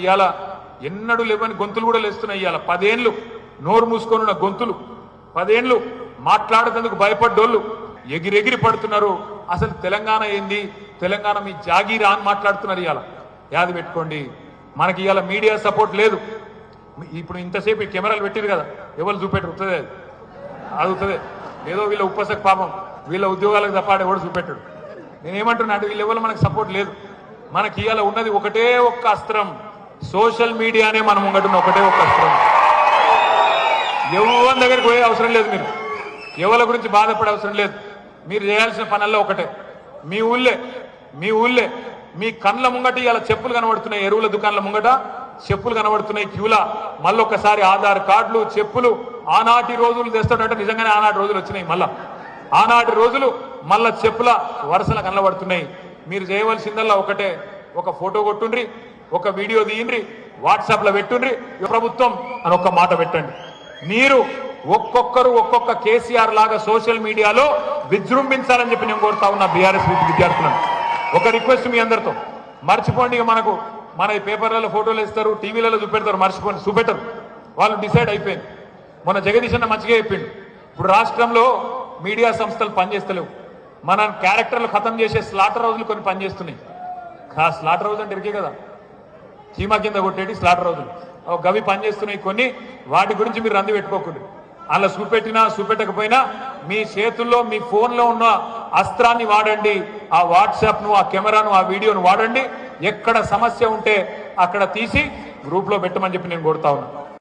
ఇయాల ఎన్నడూ లేవని గొంతులు కూడా లేస్తున్నాయి. ఇయాల 10 ఏళ్ళు నోరు మూసుకొనున్న గొంతులు, 10 ఏళ్ళు మాట్లాడేందుకు భయపడ్డోళ్ళు ఎగిరెగిరి పడుతున్నారు. అసలు తెలంగాణ ఏంది, తెలంగాణ మీ జాగీరా అని మాట్లాడుతున్నారు. ఇయాల యాది పెట్టుకోండి, మనకి ఇయాల మీడియా సపోర్ట్ లేదు. ఇప్పుడు ఇంతసేపు కెమెరాలు పెట్టారు కదా, ఎవరు చూపెట్టుతుంది అదుగుతుంది ఏదో వీళ్ళ ఉపసక పాపం వీళ్ళ ఉద్యోగాలకు తప్పాడు ఎవడు చూపెట్టాడు. నేనేమంటున్నా అంటే వీళ్ళెవరు మనకు సపోర్ట్ లేదు. మనకి ఇవాళ ఉన్నది ఒకటే ఒక్క అస్త్రం, సోషల్ మీడియానే మనం ముంగటున్న ఒకటే ఒక్క అస్త్రం. ఎవరి దగ్గరికి పోయే అవసరం లేదు, మీరు ఎవరి గురించి బాధపడే అవసరం లేదు. మీరు చేయాల్సిన పనుల్లో ఒకటే, మీ ఊళ్ళే మీ కండ్ల ముంగట ఇలా చెప్పులు కనబడుతున్నాయి, ఎరువుల దుకాణాల ముంగట చెప్పులు కనబడుతున్నాయి క్యూలా. మళ్ళొక్కసారి ఆధార్ కార్డులు చెప్పులు ఆనాటి రోజులు తెస్తాడంటే నిజంగానే ఆనాటి రోజులు వచ్చినాయి. మళ్ళా ఆనాటి రోజులు మళ్ళా చెప్పుల వరుసలు కనబడుతున్నాయి. మీరు చేయవలసిందల్లా ఒకటే, ఒక ఫోటో కొట్టుండ్రి, ఒక వీడియో తీయండి, వాట్సాప్లో పెట్టుండ్రి ప్రభుత్వం అని ఒక్క మాట పెట్టండి. మీరు ఒక్కొక్కరు ఒక్కొక్క కేసీఆర్ లాగా సోషల్ మీడియాలో విజృంభించాలని చెప్పి నేను కోరుతా ఉన్నా బీఆర్ఎస్ విద్యార్థులను. ఒక రిక్వెస్ట్ మీ అందరితో, మర్చిపోండి. మనకు మన పేపర్లలో ఫోటోలు ఇస్తారు, టీవీలలో చూపెడతారు, మర్చిపోండి, చూపెట్టరు. వాళ్ళు డిసైడ్ అయిపోయింది. మన జగదీష్ అన్న మంచిగా చెప్పిండు, ఇప్పుడు రాష్ట్రంలో మీడియా సంస్థలు పనిచేస్తలేవు. మన క్యారెక్టర్లు ఖతం చేసే స్లాటర్ హౌజులు కొన్ని పనిచేస్తున్నాయి. స్లాటర్ హౌజ్ అంటే ఇరికే కదా, చీమా కింద కొట్టేటి స్లాటర్ హౌజులు గవి పనిచేస్తున్నాయి కొన్ని. వాటి గురించి మీరు రంది పెట్టుకోకూడదు. అలా చూపెట్టినా చూపెట్టకపోయినా మీ చేతుల్లో మీ ఫోన్లో ఉన్న అస్త్రాన్ని వాడండి. ఆ వాట్సాప్ను, ఆ కెమెరాను, ఆ వీడియోను వాడండి. ఎక్కడ సమస్య ఉంటే అక్కడ తీసి గ్రూప్లో పెట్టమని చెప్పి నేను కోరుతా ఉన్నా.